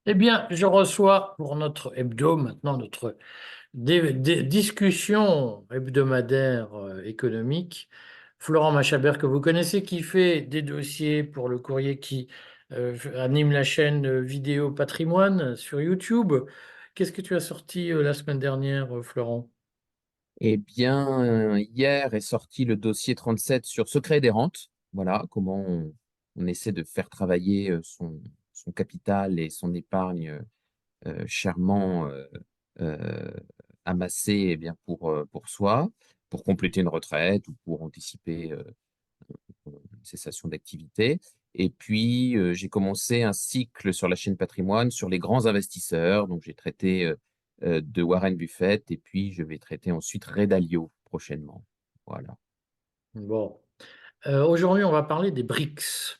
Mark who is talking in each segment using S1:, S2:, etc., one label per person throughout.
S1: Eh bien, je reçois pour notre hebdo, maintenant notre discussion hebdomadaire économique, Florent Machabert, que vous connaissez, qui fait des dossiers pour le courrier, qui anime la chaîne Vidéo Patrimoine sur YouTube. Qu'est-ce que tu as sorti la semaine dernière, Florent?
S2: Eh bien, hier est sorti le dossier 37 sur secret des rentes. Voilà, comment on essaie de faire travailler son capital et son épargne chèrement euh, amassée, eh bien, pour soi, pour compléter une retraite ou pour anticiper une cessation d'activité. Et puis, j'ai commencé un cycle sur la chaîne Patrimoine sur les grands investisseurs. Donc, j'ai traité de Warren Buffett et puis je vais traiter ensuite Ray Dalio prochainement. Voilà.
S1: Bon. Aujourd'hui, on va parler des BRICS.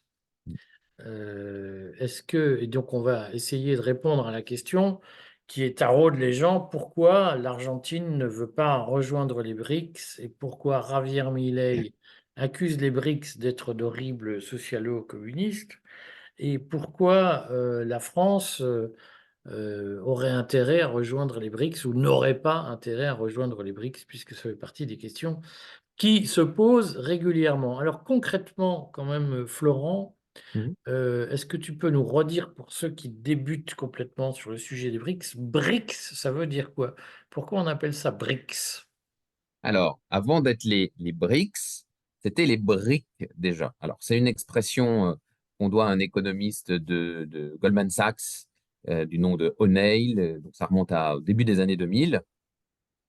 S1: Et donc on va essayer de répondre à la question qui taraude les gens, pourquoi l'Argentine ne veut pas rejoindre les BRICS et pourquoi Javier Milei accuse les BRICS d'être d'horribles socialo-communistes et pourquoi la France aurait intérêt à rejoindre les BRICS ou n'aurait pas intérêt à rejoindre les BRICS puisque ça fait partie des questions qui se posent régulièrement. Alors concrètement, quand même, Florent,
S2: Mhm.
S1: est-ce que tu peux nous redire pour ceux qui débutent complètement sur le sujet des BRICS, BRICS, ça veut dire quoi? Pourquoi on appelle ça BRICS?
S2: Alors, avant d'être les BRICS, c'était les briques déjà. Alors, c'est une expression qu'on doit à un économiste de Goldman Sachs du nom de O'Neill. Donc, ça remonte au début des années 2000.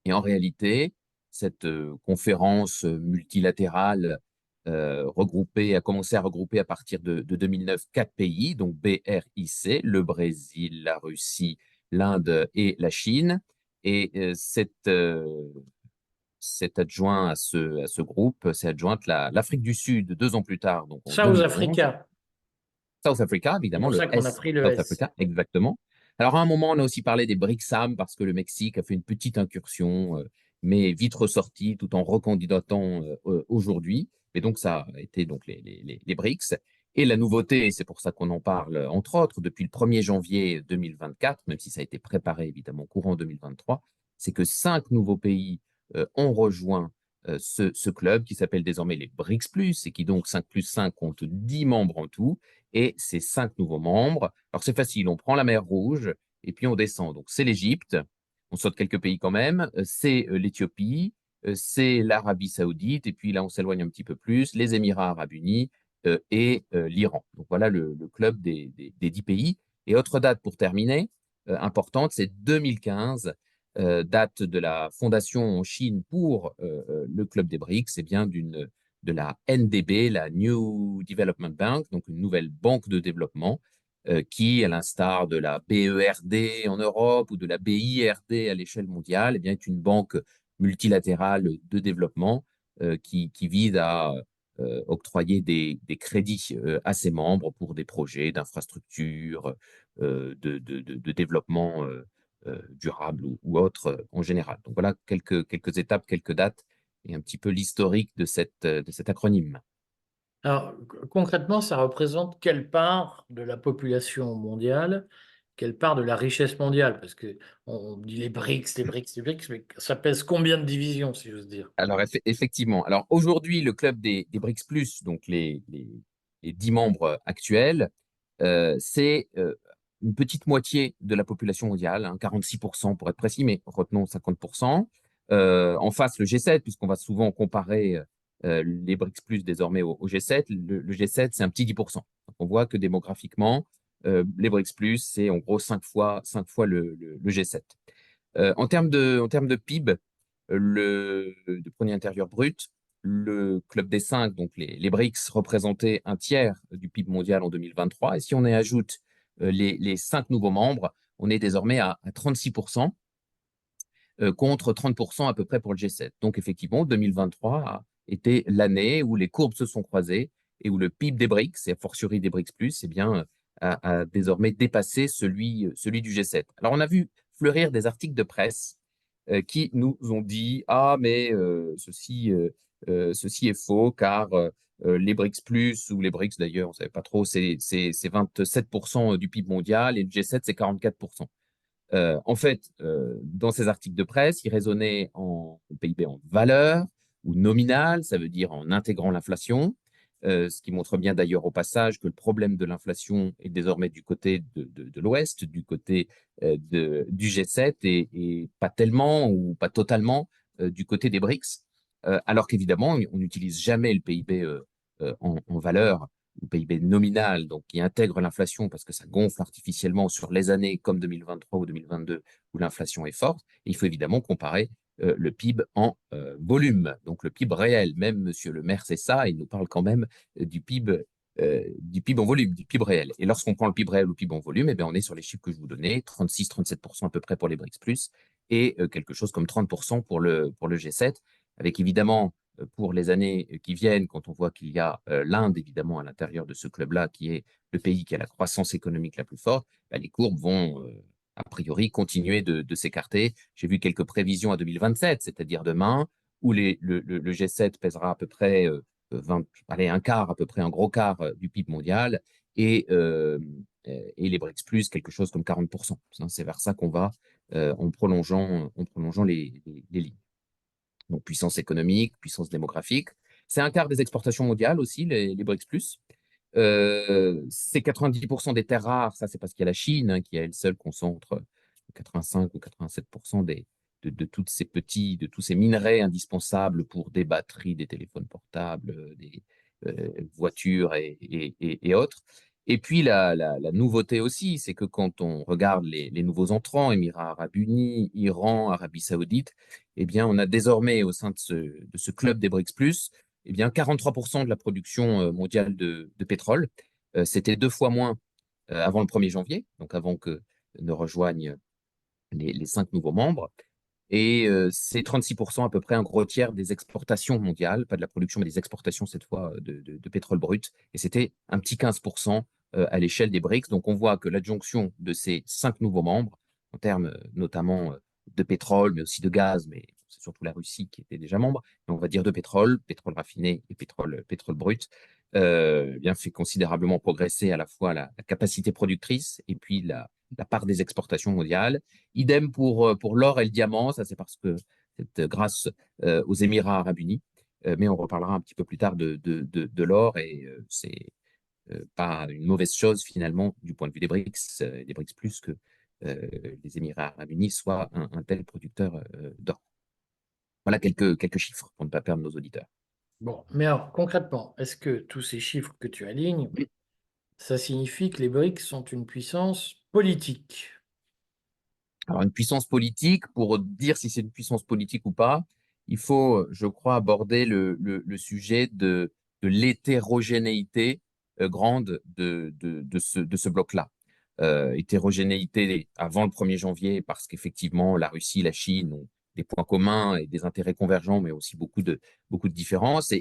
S2: Et en réalité, cette conférence multilatérale a commencé à regrouper à partir de 2009 quatre pays, donc BRIC, le Brésil, la Russie, l'Inde et la Chine. Et cet adjoint à ce groupe, c'est adjointe l'Afrique du Sud 2 ans plus tard, donc en
S1: South
S2: 2011.
S1: Africa.
S2: South Africa,
S1: C'est
S2: évidemment,
S1: pour
S2: le
S1: ça qu'on a
S2: S,
S1: pris le
S2: South
S1: S.
S2: Africa, exactement. Alors, à un moment, on a aussi parlé des BRICSAM parce que le Mexique a fait une petite incursion, mais vite ressorti tout en recandidatant aujourd'hui. Et donc, ça a été donc les BRICS. Et la nouveauté, et c'est pour ça qu'on en parle, entre autres, depuis le 1er janvier 2024, même si ça a été préparé évidemment courant 2023, c'est que 5 nouveaux pays ont rejoint ce club qui s'appelle désormais les BRICS+, et qui donc 5 plus 5 compte 10 membres en tout et ces 5 nouveaux membres. Alors c'est facile, on prend la mer Rouge et puis on descend. Donc c'est l'Égypte, on saute quelques pays quand même, c'est l'Éthiopie, c'est l'Arabie Saoudite, et puis là on s'éloigne un petit peu plus, les Émirats Arabes Unis et l'Iran. Donc voilà le club des 10 pays. Et autre date pour terminer, importante, c'est 2015, date de la fondation en Chine pour le club des BRICS, c'est bien de la NDB, la New Development Bank, donc une nouvelle banque de développement, qui, à l'instar de la BERD en Europe ou de la BIRD à l'échelle mondiale, eh bien, est une banque multilatérale de développement qui vise à octroyer des crédits à ses membres pour des projets d'infrastructure, de développement durable ou autre en général. Donc voilà quelques étapes, quelques dates et un petit peu l'historique de cet acronyme.
S1: Alors concrètement, ça représente quelle part de la population mondiale, quelle part de la richesse mondiale? Parce que on dit les BRICS, les BRICS, les BRICS, mais ça pèse combien de divisions, si j'ose dire?
S2: Alors, effectivement. Alors, aujourd'hui, le club des BRICS+, donc les 10 membres actuels, c'est une petite moitié de la population mondiale, hein, 46% pour être précis, mais retenons 50%. En face, le G7, puisqu'on va souvent comparer les BRICS+, désormais au G7. Le G7, c'est un petit 10%. Donc, on voit que démographiquement, les BRICS+, c'est en gros 5 fois le G7. En termes de PIB, de produit intérieur brut, le club des 5, donc les BRICS, représentaient un tiers du PIB mondial en 2023. Et si on y ajoute les 5 nouveaux membres, on est désormais à 36% contre 30% à peu près pour le G7. Donc effectivement, 2023 a été l'année où les courbes se sont croisées et où le PIB des BRICS, et a fortiori des BRICS+, eh bien, a désormais dépassé celui du G7. Alors on a vu fleurir des articles de presse qui nous ont dit, ah, mais ceci ceci est faux car les BRICS plus ou les BRICS d'ailleurs, on ne savait pas trop, c'est 27% du PIB mondial et le G7 c'est 44%. En fait, dans ces articles de presse, il raisonnait en PIB en valeur ou nominal, ça veut dire en intégrant l'inflation, ce qui montre bien d'ailleurs au passage que le problème de l'inflation est désormais du côté de l'Ouest, du côté du G7 et pas tellement ou pas totalement du côté des BRICS, alors qu'évidemment, on n'utilise jamais le PIB en valeur ou PIB nominal, donc qui intègre l'inflation parce que ça gonfle artificiellement sur les années comme 2023 ou 2022 où l'inflation est forte. Et il faut évidemment comparer le PIB en volume, donc le PIB réel. Même Monsieur le maire, c'est ça, il nous parle quand même du PIB en volume, du PIB réel. Et lorsqu'on prend le PIB réel ou le PIB en volume, eh bien, on est sur les chiffres que je vous donnais, 36-37% à peu près pour les BRICS+, et quelque chose comme 30% pour le G7, avec évidemment pour les années qui viennent, quand on voit qu'il y a l'Inde, évidemment, à l'intérieur de ce club-là, qui est le pays qui a la croissance économique la plus forte, bah, les courbes vont, a priori, continuer de s'écarter. J'ai vu quelques prévisions à 2027, c'est-à-dire demain, où le G7 pèsera à peu près 20, allez, un quart, à peu près un gros quart du PIB mondial, et les BRICS plus, quelque chose comme 40%. C'est vers ça qu'on va en prolongeant les lignes. Donc, puissance économique, puissance démographique. C'est un quart des exportations mondiales aussi, les BRICS+. C'est 90% des terres rares, ça c'est parce qu'il y a la Chine qui, à elle seule, concentre 85 ou 87% de tous ces minerais indispensables pour des batteries, des téléphones portables, des voitures et autres. Et puis la nouveauté aussi, c'est que quand on regarde les nouveaux entrants, Émirats arabes unis, Iran, Arabie saoudite, eh bien, on a désormais au sein de ce club des BRICS+, eh bien, 43% de la production mondiale de pétrole. C'était 2 fois moins avant le 1er janvier, donc avant que ne rejoignent les 5 nouveaux membres. Et c'est 36% à peu près, un gros tiers des exportations mondiales, pas de la production, mais des exportations cette fois de pétrole brut. Et c'était un petit 15% à l'échelle des BRICS. Donc on voit que l'adjonction de ces 5 nouveaux membres, en termes notamment de pétrole, mais aussi de gaz, mais c'est surtout la Russie qui était déjà membre, mais on va dire de pétrole, pétrole raffiné et pétrole brut, eh bien fait considérablement progresser à la fois la capacité productrice et puis la part des exportations mondiales. Idem pour l'or et le diamant, ça c'est parce que c'est grâce aux Émirats arabes unis, mais on reparlera un petit peu plus tard de l'or et c'est pas une mauvaise chose finalement du point de vue des BRICS plus que les Émirats arabes unis soient un tel producteur d'or. Voilà quelques chiffres pour ne pas perdre nos auditeurs.
S1: Bon, mais alors concrètement, est-ce que tous ces chiffres que tu alignes, ça signifie que les BRICS sont une puissance politique?
S2: Alors, une puissance politique, pour dire si c'est une puissance politique ou pas, il faut, je crois, aborder le sujet de l'hétérogénéité grande de ce bloc-là. Hétérogénéité avant le 1er janvier, parce qu'effectivement, la Russie, la Chine ont des points communs et des intérêts convergents, mais aussi beaucoup de différences.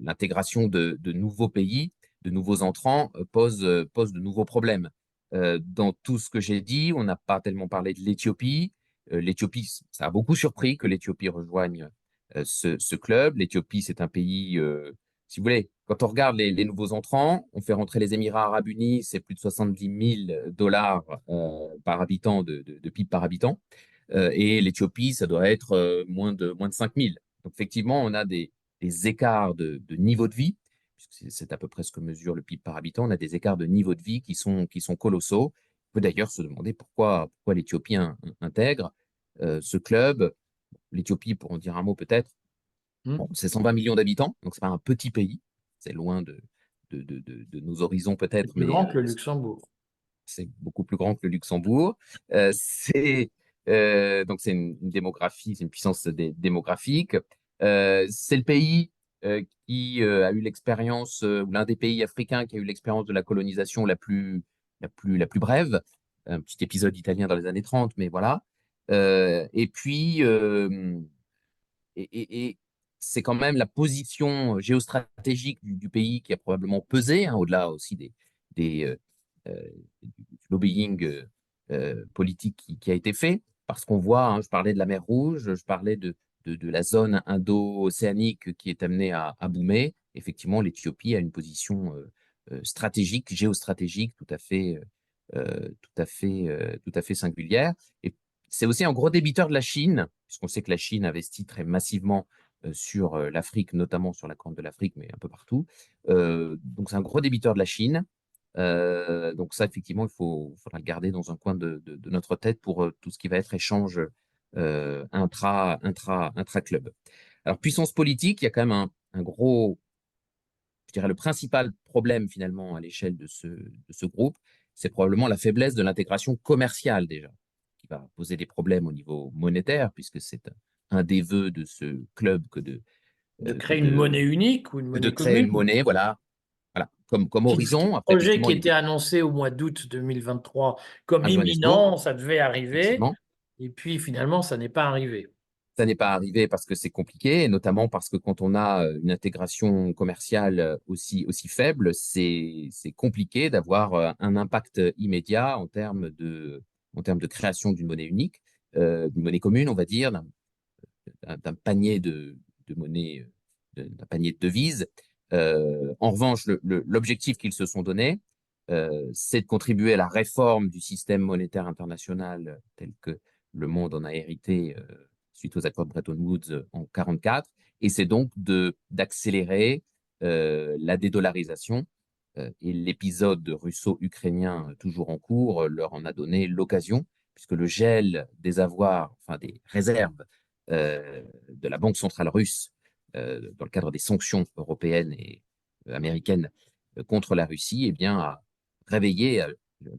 S2: L'intégration de nouveaux pays, de nouveaux entrants, pose de nouveaux problèmes. Dans tout ce que j'ai dit, on n'a pas tellement parlé de l'Éthiopie. L'Éthiopie, ça a beaucoup surpris que l'Éthiopie rejoigne ce club. L'Éthiopie, c'est un pays, si vous voulez, quand on regarde les nouveaux entrants, on fait rentrer les Émirats arabes unis, c'est plus de 70 000 dollars par habitant, de PIB par habitant. Et l'Éthiopie, ça doit être moins de 5 000. Donc effectivement, on a des écarts de niveau de vie, puisque c'est à peu près ce que mesure le PIB par habitant. On a des écarts de niveau de vie qui sont colossaux. On peut d'ailleurs se demander pourquoi l'Éthiopie intègre ce club. L'Éthiopie, pour en dire un mot peut-être,
S1: Hmm.
S2: bon, c'est 120 millions d'habitants, donc c'est pas un petit pays. C'est loin de nos horizons
S1: C'est
S2: peut-être,
S1: plus
S2: mais
S1: grand que le Luxembourg.
S2: c'est beaucoup plus grand que le Luxembourg. Donc c'est une démographie, c'est une puissance démographique. C'est le pays qui a eu l'expérience, ou l'un des pays africains qui a eu l'expérience de la colonisation la plus brève. Un petit épisode italien dans les années 30, mais voilà. Et puis, et c'est quand même la position géostratégique du pays qui a probablement pesé, hein, au-delà aussi du lobbying politique qui a été fait, parce qu'on voit, hein, je parlais de la mer Rouge, je parlais de de la zone indo-océanique qui est amenée à boomer, effectivement, l'Éthiopie a une position stratégique, géostratégique tout à fait singulière. Et c'est aussi un gros débiteur de la Chine, puisqu'on sait que la Chine investit très massivement sur l'Afrique, notamment sur la Corne de l'Afrique, mais un peu partout. Donc c'est un gros débiteur de la Chine. Donc ça, effectivement, faudra le garder dans un coin de notre tête pour tout ce qui va être échange intra-club. Alors, puissance politique, il y a quand même un gros, je dirais, le principal problème finalement à l'échelle de ce groupe, c'est probablement la faiblesse de l'intégration commerciale déjà, qui va poser des problèmes au niveau monétaire, puisque c'est un des vœux de ce club
S1: De
S2: que
S1: créer une
S2: de,
S1: monnaie unique ou une
S2: que de
S1: monnaie
S2: créer une
S1: commune.
S2: monnaie, voilà, comme horizon. Après,
S1: Projet
S2: effectivement,
S1: qui
S2: il y a
S1: était
S2: des
S1: annoncé au mois d'août 2023 comme
S2: à Johannesburg,
S1: imminent, ça devait arriver,
S2: effectivement.
S1: et puis finalement, ça n'est pas arrivé.
S2: Ça n'est pas arrivé parce que c'est compliqué, et notamment parce que quand on a une intégration commerciale aussi faible, c'est compliqué d'avoir un impact immédiat en termes de création d'une monnaie unique, d'une monnaie commune, on va dire, d'un panier de monnaie, d'un panier de devises. En revanche, l'objectif qu'ils se sont donné, c'est de contribuer à la réforme du système monétaire international tel que le monde en a hérité suite aux accords de Bretton Woods en 1944, et c'est donc d'accélérer la dédollarisation. Et l'épisode russo-ukrainien toujours en cours leur en a donné l'occasion, puisque le gel des avoirs, enfin des réserves de la Banque centrale russe dans le cadre des sanctions européennes et américaines contre la Russie, eh bien, a réveillé, a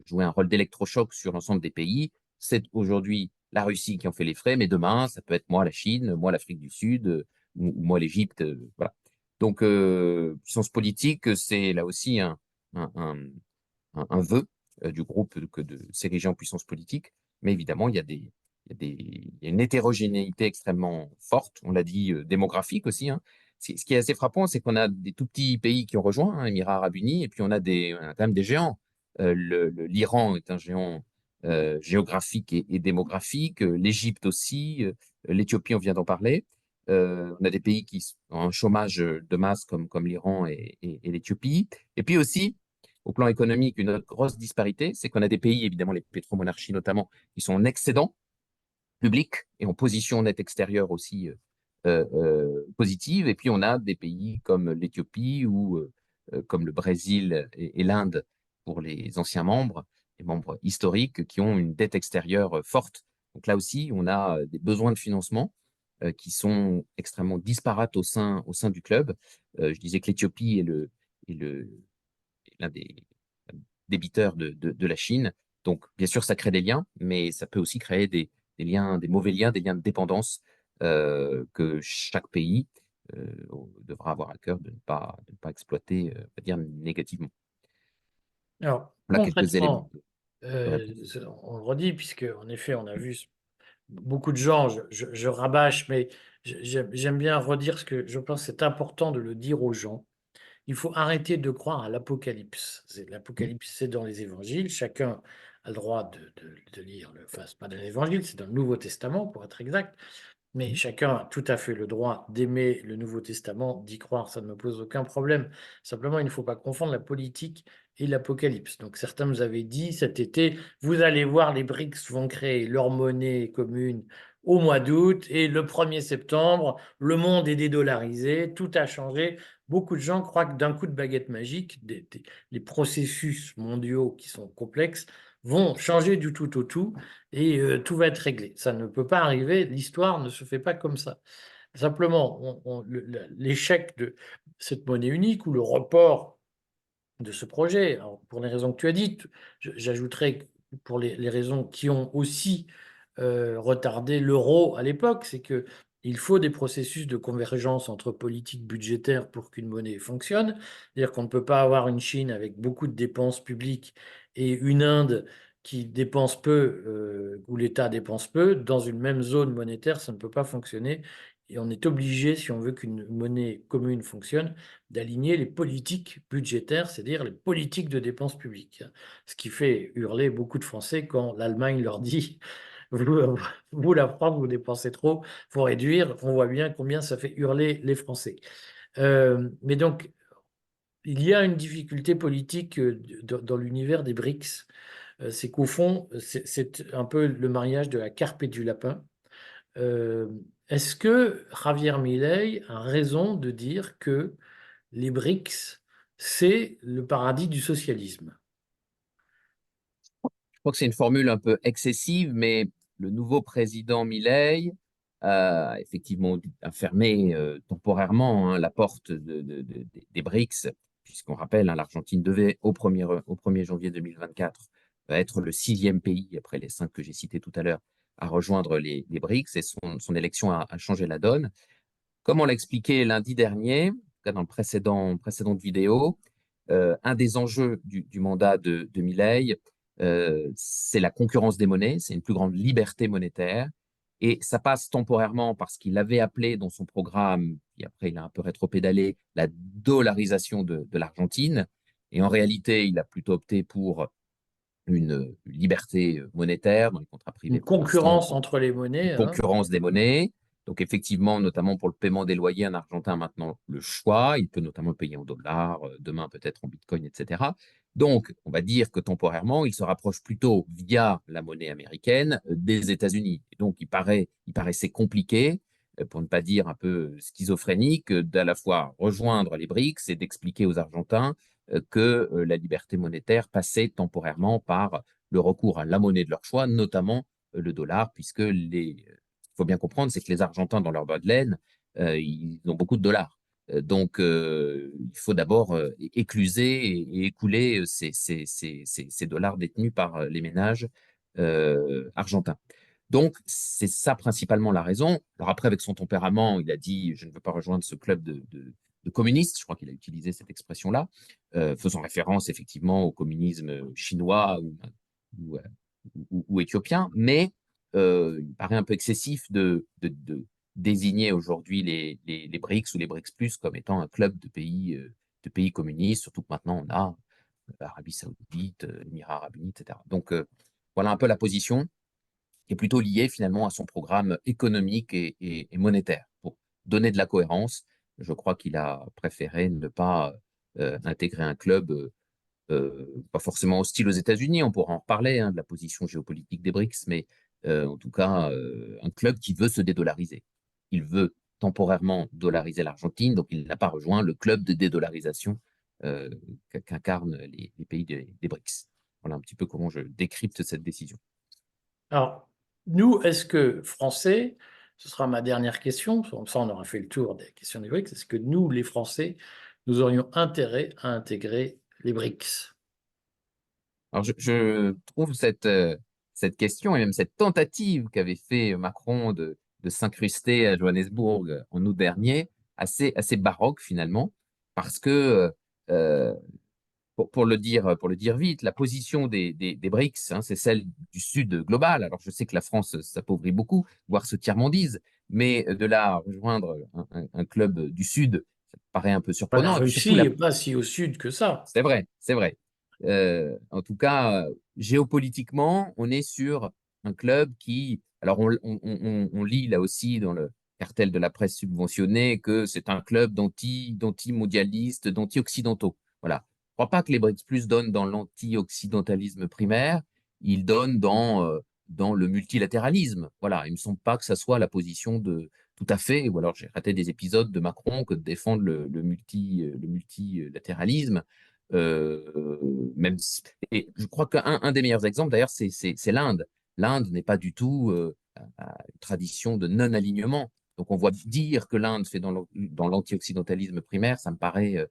S2: joué un rôle d'électrochoc sur l'ensemble des pays. C'est aujourd'hui la Russie qui en fait les frais, mais demain, ça peut être moi la Chine, moi l'Afrique du Sud, ou moi l'Égypte. Voilà. Donc, puissance politique, c'est là aussi un, un, un vœu du groupe que de s'ériger en puissance politique. Mais évidemment, il y a une hétérogénéité extrêmement forte, on l'a dit, démographique aussi, hein. Ce qui est assez frappant, c'est qu'on a des tout petits pays qui ont rejoint, hein, Émirats Arabes Unis, et puis on a quand même des géants. L'Iran est un géant géographique et démographique, l'Égypte aussi, l'Éthiopie, on vient d'en parler. On a des pays qui ont un chômage de masse comme l'Iran et l'Éthiopie. Et puis aussi, au plan économique, une autre grosse disparité, c'est qu'on a des pays, évidemment les pétromonarchies notamment, qui sont en excédent public et en position nette extérieure aussi positive. Et puis on a des pays comme l'Éthiopie ou comme le Brésil et l'Inde pour les anciens membres, les membres historiques, qui ont une dette extérieure forte. Donc là aussi, on a des besoins de financement qui sont extrêmement disparates au sein du club. Je disais que l'Éthiopie est l'un des débiteurs de la Chine. Donc, bien sûr, ça crée des liens, mais ça peut aussi créer des liens, des mauvais liens, des liens de dépendance que chaque pays devra avoir à cœur de ne pas exploiter, on va dire, négativement.
S1: Alors,
S2: Voilà quelques éléments
S1: concrètement,
S2: de réponse.
S1: on le redit, puisque en effet, on a vu beaucoup de gens, je rabâche, mais j'aime bien redire ce que je pense que c'est important de le dire aux gens. Il faut arrêter de croire à l'Apocalypse. L'Apocalypse, c'est dans les évangiles. Chacun a le droit de lire, enfin, c'est pas dans l'évangile, c'est dans le Nouveau Testament, pour être exact. Mais chacun a tout à fait le droit d'aimer le Nouveau Testament, d'y croire, ça ne me pose aucun problème. Simplement, il ne faut pas confondre la politique et l'Apocalypse. Donc certains nous avaient dit cet été, vous allez voir, les BRICS vont créer leur monnaie commune au mois d'août et le 1er septembre, le monde est dédollarisé, tout a changé. Beaucoup de gens croient que d'un coup de baguette magique, les processus mondiaux qui sont complexes vont changer du tout au tout et tout va être réglé. Ça ne peut pas arriver, l'histoire ne se fait pas comme ça. Simplement, l'échec de cette monnaie unique ou le report de ce projet, alors pour les raisons que tu as dites, j'ajouterais que pour les raisons qui ont aussi retardé l'euro à l'époque, c'est que il faut des processus de convergence entre politiques budgétaires pour qu'une monnaie fonctionne. C'est-à-dire qu'on ne peut pas avoir une Chine avec beaucoup de dépenses publiques et une Inde qui dépense peu, où l'État dépense peu. Dans une même zone monétaire, ça ne peut pas fonctionner. Et on est obligé, si on veut qu'une monnaie commune fonctionne, d'aligner les politiques budgétaires, c'est-à-dire les politiques de dépenses publiques. Ce qui fait hurler beaucoup de Français quand l'Allemagne leur dit Vous, vous, la France, vous dépensez trop, faut réduire. On voit bien combien ça fait hurler les Français. Mais donc, il y a une difficulté politique dans l'univers des BRICS. C'est qu'au fond, c'est un peu le mariage de la carpe et du lapin. Euh, Est-ce que Javier Milei a raison de dire que les BRICS, c'est le paradis du socialisme?
S2: Je crois que c'est une formule un peu excessive, mais le nouveau président Milei a effectivement a fermé temporairement, hein, la porte des BRICS, puisqu'on rappelle, hein, l'Argentine devait au 1er janvier 2024 être le 6e pays, après les 5 que j'ai cités tout à l'heure, à rejoindre les BRICS, et son élection a changé la donne. Comme on l'a expliqué lundi dernier, en tout cas dans le précédente vidéo, un des enjeux du mandat de Milei, c'est la concurrence des monnaies, c'est une plus grande liberté monétaire. Et ça passe temporairement parce qu'il avait appelé dans son programme, et après il a un peu rétropédalé, la dollarisation de l'Argentine. Et en réalité, il a plutôt opté pour une liberté monétaire dans les contrats privés
S1: Une
S2: pour l'instant,
S1: concurrence entre les
S2: une
S1: monnaies, hein?
S2: concurrence des monnaies. Donc effectivement, notamment pour le paiement des loyers, un Argentin a maintenant le choix. Il peut notamment payer en dollars, demain peut-être en Bitcoin, etc. Donc, on va dire que temporairement, il se rapproche plutôt via la monnaie américaine des États-Unis. Et donc, il paraissait compliqué, pour ne pas dire un peu schizophrénique, d'à la fois rejoindre les BRICS et d'expliquer aux Argentins que la liberté monétaire passait temporairement par le recours à la monnaie de leur choix, notamment le dollar, puisque il faut bien comprendre, c'est que les Argentins, dans leur bas de laine, ils ont beaucoup de dollars. Donc, il faut d'abord écluser et écouler ces dollars détenus par les ménages argentins. Donc, c'est ça principalement la raison. Alors après, avec son tempérament, il a dit, je ne veux pas rejoindre ce club de communistes, je crois qu'il a utilisé cette expression-là, faisant référence effectivement au communisme chinois ou, ou éthiopien, mais il paraît un peu excessif de désigner aujourd'hui les BRICS ou les BRICS Plus comme étant un club de pays communistes, surtout que maintenant on a l'Arabie Saoudite, l'Émirat Arabe Unis, etc. Donc voilà un peu la position qui est plutôt liée finalement à son programme économique et monétaire. Pour donner de la cohérence, je crois qu'il a préféré ne pas intégrer un club pas forcément hostile aux États-Unis, on pourra en reparler, hein, de la position géopolitique des BRICS, mais en tout cas, un club qui veut se dédollariser. Il veut temporairement dollariser l'Argentine, donc il n'a pas rejoint le club de dédollarisation euh, qu'incarnent les pays des BRICS. Voilà un petit peu comment je décrypte cette décision.
S1: Alors, nous, est-ce que Français, ce sera ma dernière question, comme ça on aura fait le tour des questions des BRICS, est-ce que nous, les Français, nous aurions intérêt à intégrer les BRICS?
S2: Alors, je trouve cette question et même cette tentative qu'avait fait Macron de s'incruster à Johannesburg en août dernier assez baroque finalement, parce que, euh, pour le dire vite, la position des BRICS, hein, c'est celle du Sud global. Alors, je sais que la France s'appauvrit beaucoup, voire se tiers-mondise, mais de là à rejoindre un club du Sud, ça paraît un peu
S1: Enfin, la
S2: surprenant. Et puis surtout,
S1: Russie n'est pas si au sud que ça.
S2: c'est vrai, c'est vrai. En tout cas, géopolitiquement, on est sur un club qui, alors on lit là aussi dans le cartel de la presse subventionnée que c'est un club d'anti-mondialistes, d'anti-occidentaux. Voilà. Je ne crois pas que les BRICS Plus donnent dans l'anti-occidentalisme primaire, ils donnent dans le multilatéralisme. Voilà, il ne me semble pas que ça soit la position de tout à fait, ou alors j'ai raté des épisodes de Macron que de défendre le multilatéralisme. Même et je crois qu'un des meilleurs exemples, d'ailleurs, c'est l'Inde. L'Inde n'est pas du tout une tradition de non-alignement. Donc, on voit dire que l'Inde fait dans l'anti-occidentalisme primaire, ça me paraît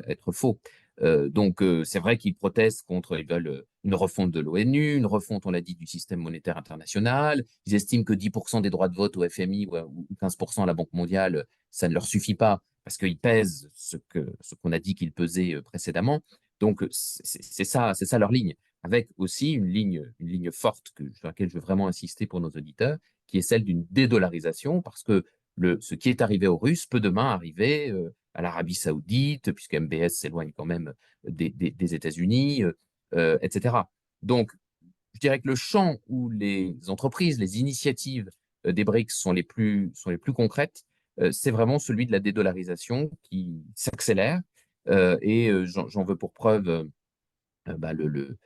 S2: être faux. Donc, c'est vrai qu'ils protestent contre, ils veulent une refonte de l'ONU, une refonte, on l'a dit, du système monétaire international. Ils estiment que 10% des droits de vote au FMI ou 15% à la Banque mondiale, ça ne leur suffit pas parce qu'ils pèsent ce qu'on a dit qu'ils pesaient précédemment. Donc, c'est ça leur ligne, avec aussi une ligne forte sur laquelle je veux vraiment insister pour nos auditeurs, qui est celle d'une dédollarisation, parce que ce qui est arrivé aux Russes peut demain arriver à l'Arabie Saoudite, puisque MBS s'éloigne quand même des États-Unis, etc. Donc, je dirais que le champ où les entreprises, les initiatives des BRICS sont les plus concrètes, c'est vraiment celui de la dédollarisation qui s'accélère. J'en veux pour preuve bah, le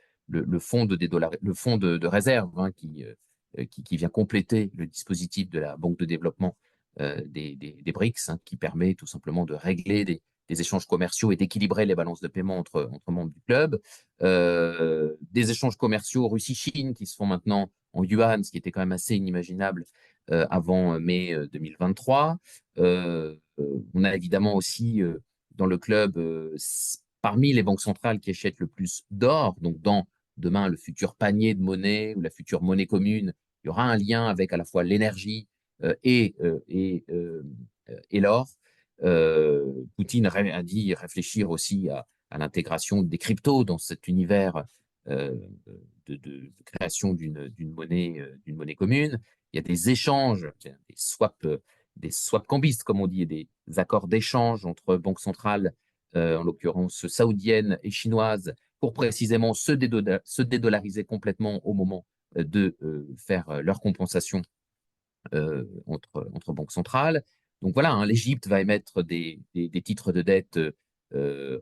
S2: fonds le fonds de réserve hein, qui vient compléter le dispositif de la Banque de développement des BRICS, hein, qui permet tout simplement de régler des échanges commerciaux et d'équilibrer les balances de paiement entre membres du club. Des échanges commerciaux Russie-Chine qui se font maintenant en yuan, ce qui était quand même assez inimaginable avant mai 2023. On a évidemment aussi dans le club parmi les banques centrales qui achètent le plus d'or, donc dans demain le futur panier de monnaie ou la future monnaie commune, il y aura un lien avec à la fois l'énergie et l'or. Poutine a dit réfléchir aussi à l'intégration des cryptos dans cet univers euh, de création d'une monnaie commune. Il y a des échanges, des swaps cambistes, comme on dit, des accords d'échange entre banques centrales en l'occurrence saoudienne et chinoise, pour précisément se dédollariser complètement au moment de faire leur compensation entre banques centrales. Donc voilà, hein, l'Égypte va émettre des titres de dette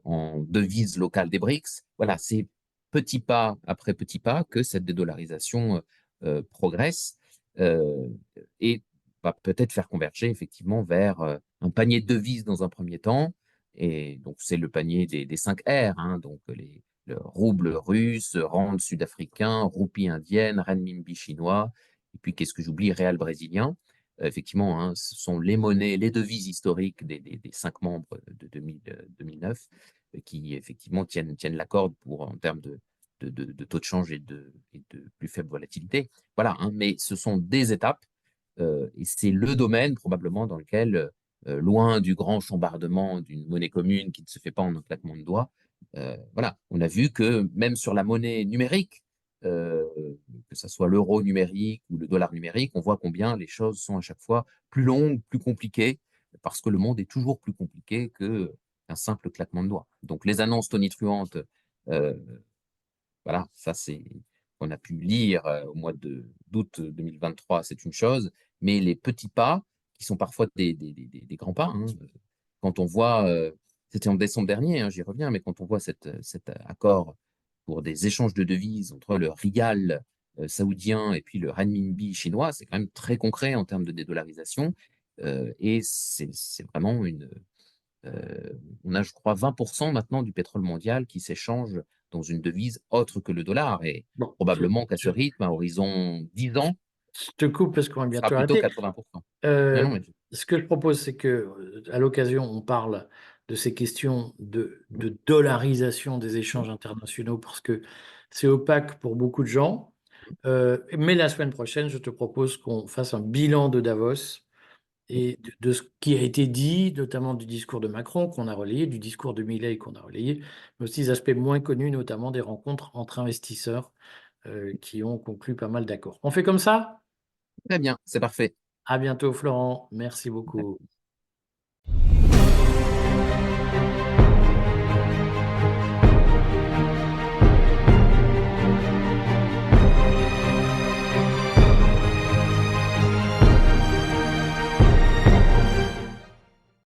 S2: en devise locale des BRICS. Voilà, c'est petit pas après petit pas que cette dédollarisation progresse euh, et va peut-être faire converger effectivement vers un panier de devises dans un premier temps. Et donc, c'est le panier des 5 R, hein, donc le rouble russe, rand sud-africain, roupie indienne, renminbi chinois, et puis, qu'est-ce que j'oublie? Réal brésilien. Effectivement, hein, ce sont les monnaies, les devises historiques des 5 membres de 2009 qui, effectivement, tiennent la corde en termes de taux de change et de plus faible volatilité. Voilà, hein, mais ce sont des étapes et c'est le domaine probablement dans lequel, loin du grand chambardement d'une monnaie commune qui ne se fait pas en un claquement de doigts, voilà, on a vu que même sur la monnaie numérique, euh, que ce soit l'euro numérique ou le dollar numérique, on voit combien les choses sont à chaque fois plus longues, plus compliquées, parce que le monde est toujours plus compliqué qu'un simple claquement de doigts. Donc les annonces tonitruantes, euh, voilà, ça c'est qu'on a pu lire au mois d'août 2023, c'est une chose, mais les petits pas, qui sont parfois des grands pas, hein, quand on voit, c'était en décembre dernier, hein, j'y reviens, mais quand on voit cet accord pour des échanges de devises entre le rial saoudien et puis le renminbi chinois, c'est quand même très concret en termes de dédollarisation. Et c'est vraiment on a, je crois, 20% maintenant du pétrole mondial qui s'échange dans une devise autre que le dollar. Et
S1: Bon,
S2: probablement qu'à ce rythme, à horizon 10 ans,
S1: je te coupe parce qu'on va
S2: ce sera
S1: bientôt
S2: plutôt
S1: arrêter.
S2: 80%. Non,
S1: Euh,
S2: non, mais
S1: Ce que je propose, c'est que, à l'occasion, on parle de ces questions de dollarisation des échanges internationaux parce que c'est opaque pour beaucoup de gens. Mais la semaine prochaine, je te propose qu'on fasse un bilan de Davos et de ce qui a été dit, notamment du discours de Macron qu'on a relayé, du discours de Milei qu'on a relayé, mais aussi des aspects moins connus, notamment des rencontres entre investisseurs qui ont conclu pas mal d'accords. On fait comme ça?
S2: très bien, c'est parfait.
S1: À bientôt, Florent. Merci beaucoup.